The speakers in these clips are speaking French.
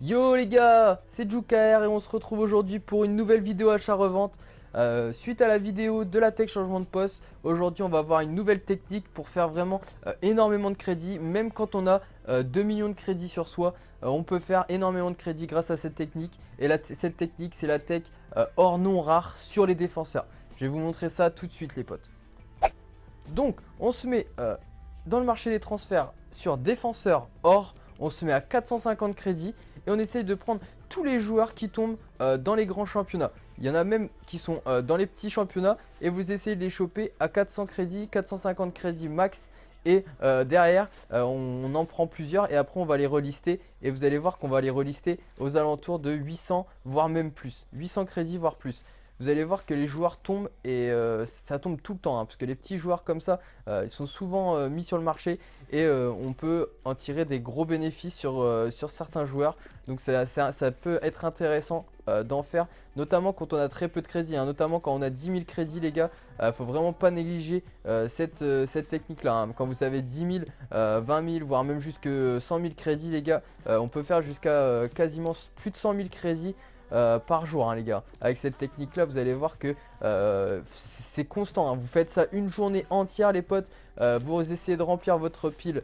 Yo les gars, c'est JuKR et on se retrouve aujourd'hui pour une nouvelle vidéo achat-revente. Suite à la vidéo de la tech changement de poste, aujourd'hui on va voir une nouvelle technique pour faire vraiment énormément de crédit. Même quand on a 2 millions de crédits sur soi, on peut faire énormément de crédit grâce à cette technique. Et cette technique, c'est la tech or non rare sur les défenseurs. Je vais vous montrer ça tout de suite les potes. Donc on se met dans le marché des transferts sur défenseur or, on se met à 450 crédits et on essaye de prendre tous les joueurs qui tombent dans les grands championnats. Il y en a même qui sont dans les petits championnats et vous essayez de les choper à 400 crédits, 450 crédits max. Et derrière, on en prend plusieurs et après on va les relister. Et vous allez voir qu'on va les relister aux alentours de 800, voire même plus. 800 crédits, voire plus. Vous allez voir que les joueurs tombent et ça tombe tout le temps. Parce que les petits joueurs comme ça, ils sont souvent mis sur le marché. Et on peut en tirer des gros bénéfices sur certains joueurs. Donc ça peut être intéressant d'en faire. Notamment quand on a très peu de crédits. Notamment quand on a 10 000 crédits les gars. Faut vraiment pas négliger cette technique là. Quand vous avez 10 000, 20 000, voire même jusque 100 000 crédits les gars. On peut faire jusqu'à quasiment plus de 100 000 crédits par jour les gars. Avec cette technique là vous allez voir que c'est constant. Vous faites ça une journée entière les potes. Vous essayez de remplir votre pile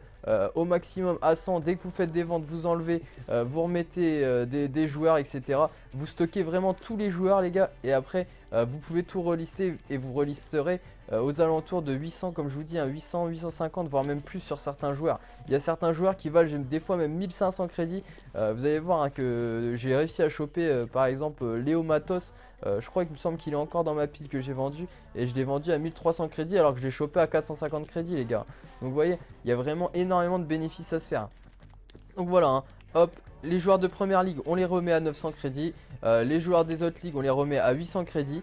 au maximum à 100. Dès que vous faites des ventes vous enlevez, vous remettez des joueurs etc. Vous stockez vraiment tous les joueurs les gars. Et après vous pouvez tout relister et vous relisterez aux alentours de 800 comme je vous dis, 800, 850 voire même plus sur certains joueurs. Il y a certains joueurs qui valent des fois même 1500 crédits. Vous allez voir que j'ai réussi à choper par exemple Léo Matos. Je crois qu'il me semble qu'il est encore dans ma pile que j'ai vendu. Et je l'ai vendu à 1300 crédits alors que je l'ai chopé à 450 crédits les gars. Donc vous voyez, il y a vraiment énormément de bénéfices à se faire. Donc voilà, hop, les joueurs de première ligue on les remet à 900 crédits. Les joueurs des autres ligues on les remet à 800 crédits.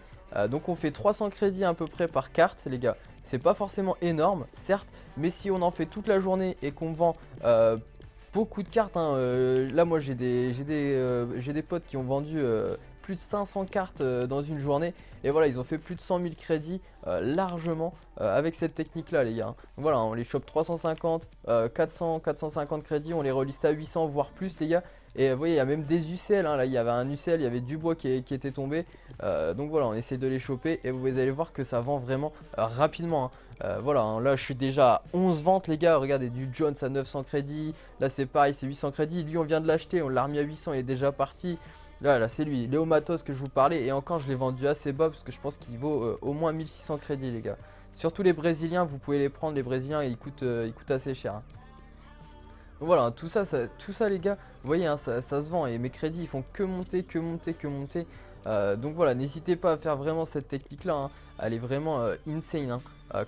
Donc on fait 300 crédits à peu près par carte les gars. C'est pas forcément énorme certes, mais si on en fait toute la journée et qu'on vend beaucoup de cartes là moi j'ai des potes qui ont vendu plus de 500 cartes dans une journée. Et voilà, ils ont fait plus de 100 000 crédits largement avec cette technique là les gars. Donc voilà, on les chope 350, 400, 450 crédits, on les reliste à 800 voire plus les gars. Et vous voyez, il y a même des UCL, là il y avait un UCL, il y avait Dubois qui était tombé. Donc voilà, on essaie de les choper et vous allez voir que ça vend vraiment rapidement. Voilà, là je suis déjà à 11 ventes les gars. Regardez, du Jones à 900 crédits. Là c'est pareil, c'est 800 crédits. Lui on vient de l'acheter, on l'a remis à 800, il est déjà parti. Là c'est lui, Léo Matos que je vous parlais. Et encore je l'ai vendu assez bas parce que je pense qu'il vaut au moins 1600 crédits les gars. Surtout les Brésiliens, vous pouvez les prendre. Les Brésiliens ils coûtent assez cher. Donc voilà, tout ça les gars, vous voyez ça se vend et mes crédits ils font que monter, que monter, que monter. Donc voilà, n'hésitez pas à faire vraiment cette technique là. Elle est vraiment insane.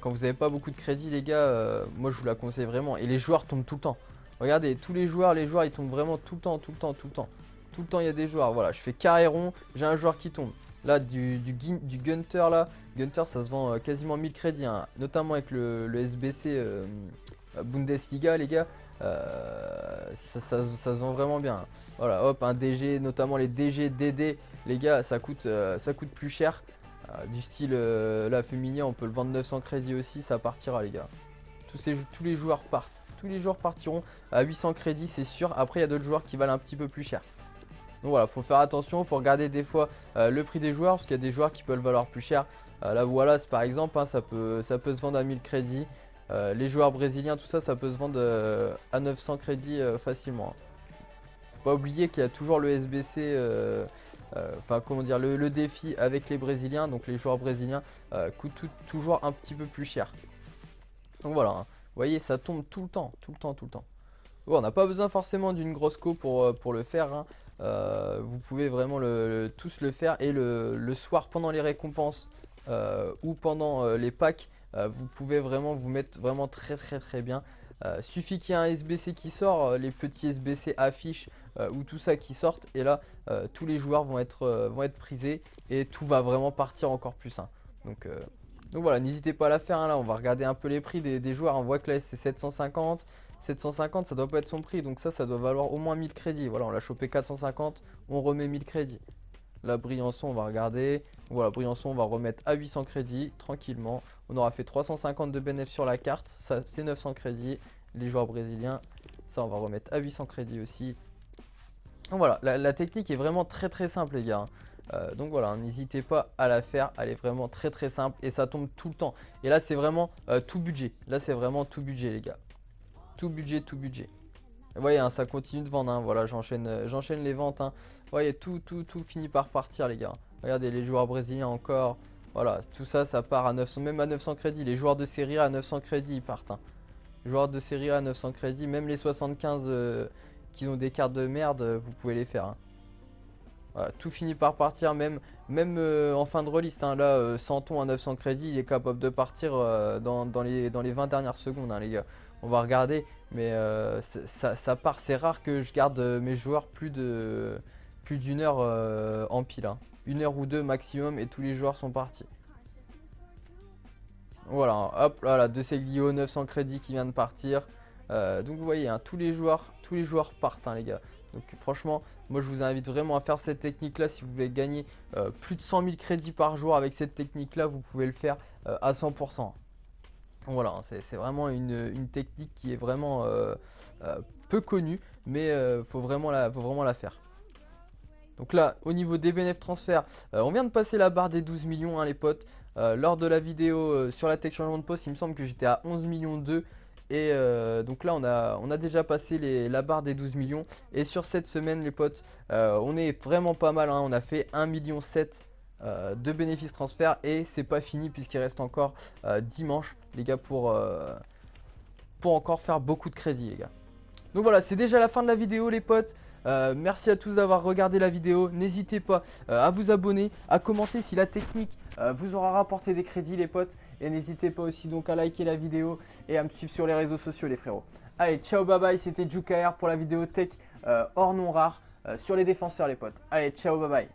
Quand vous n'avez pas beaucoup de crédit les gars, moi je vous la conseille vraiment. Et les joueurs tombent tout le temps. Regardez, tous les joueurs ils tombent vraiment tout le temps, tout le temps, tout le temps. Tout le temps il y a des joueurs. Voilà, je fais carré rond, j'ai un joueur qui tombe. Là du Gunter là, Gunter ça se vend quasiment 1000 crédits, notamment avec le SBC Bundesliga les gars. Ça se vend vraiment bien. Voilà, hop, un DG, notamment les DG, DD, les gars, ça coûte plus cher. Du style, là, Féminin, on peut le vendre 900 crédits aussi, ça partira, les gars. Tous les joueurs partent. Tous les joueurs partiront à 800 crédits, c'est sûr. Après, il y a d'autres joueurs qui valent un petit peu plus cher. Donc voilà, faut faire attention, faut regarder des fois le prix des joueurs, parce qu'il y a des joueurs qui peuvent valoir plus cher. Là, voilà, par exemple, ça peut se vendre à 1000 crédits. Les joueurs brésiliens, tout ça, ça peut se vendre à 900 crédits facilement. Faut pas oublier qu'il y a toujours le SBC, enfin comment dire, le défi avec les Brésiliens. Donc les joueurs brésiliens coûtent toujours un petit peu plus cher. Donc voilà, vous voyez, ça tombe tout le temps, tout le temps, tout le temps. Bon, on n'a pas besoin forcément d'une grosse co pour le faire. Vous pouvez vraiment tous le faire. Et le soir pendant les récompenses ou pendant les packs, vous pouvez vraiment vous mettre vraiment très très très bien. Suffit qu'il y ait un SBC qui sort, les petits SBC affichent ou tout ça qui sortent. Et là, tous les joueurs vont être prisés et tout va vraiment partir encore plus. Donc voilà, n'hésitez pas à la faire. Là, on va regarder un peu les prix des joueurs. On voit que là, c'est 750. 750 ça doit pas être son prix, donc ça doit valoir au moins 1000 crédits. Voilà, on l'a chopé 450, on remet 1000 crédits. La Briançon on va regarder. Voilà, Briançon on va remettre à 800 crédits tranquillement. On aura fait 350 de bénéfice sur la carte, ça c'est 900 crédits. Les joueurs brésiliens, ça on va remettre à 800 crédits aussi. Donc voilà, la technique est vraiment très simple les gars, hein. Donc voilà, n'hésitez pas à la faire, elle est vraiment très simple et ça tombe tout le temps. Et là c'est vraiment tout budget, là c'est vraiment tout budget les gars. Tout budget, tout budget. Vous voyez, hein, ça continue de vendre, hein. Voilà, j'enchaîne les ventes, hein. Vous voyez, tout finit par partir les gars. Regardez, les joueurs brésiliens encore. Voilà, tout ça, ça part à 900, même à 900 crédits. Les joueurs de série A à 900 crédits, ils partent, hein. Les joueurs de série A à 900 crédits, même les 75 qui ont des cartes de merde, vous pouvez les faire, hein. Voilà, tout finit par partir, même en fin de release, hein. Là, Santon à 900 crédits, il est capable de partir dans les 20 dernières secondes, hein, les gars. On va regarder, mais ça part. C'est rare que je garde mes joueurs plus d'une heure en pile, hein. Une heure ou deux maximum et tous les joueurs sont partis. Voilà, hop là, De Seglio, 900 crédits qui vient de partir. Donc vous voyez, hein, tous les joueurs partent, hein, les gars. Donc franchement, moi je vous invite vraiment à faire cette technique là. Si vous voulez gagner plus de 100 000 crédits par jour avec cette technique là, vous pouvez le faire à 100%. Voilà, hein, c'est vraiment une technique qui est vraiment peu connue, mais faut vraiment la faire. Donc là, au niveau des bénéfices transferts, on vient de passer la barre des 12 millions, hein, les potes. Lors de la vidéo sur la tech changement de poste, il me semble que j'étais à 11 millions 2. Et donc là, on a déjà passé la barre des 12 millions. Et sur cette semaine, les potes, on est vraiment pas mal, hein. On a fait 1,7 million de bénéfices transferts. Et c'est pas fini puisqu'il reste encore dimanche, les gars, pour encore faire beaucoup de crédits, les gars. Donc voilà, c'est déjà la fin de la vidéo les potes. Merci à tous d'avoir regardé la vidéo. N'hésitez pas à vous abonner, à commenter si la technique vous aura rapporté des crédits les potes. Et n'hésitez pas aussi donc à liker la vidéo et à me suivre sur les réseaux sociaux les frérots. Allez, ciao, bye bye, c'était Jukaer pour la vidéo tech hors non rare sur les défenseurs les potes. Allez, ciao, bye bye.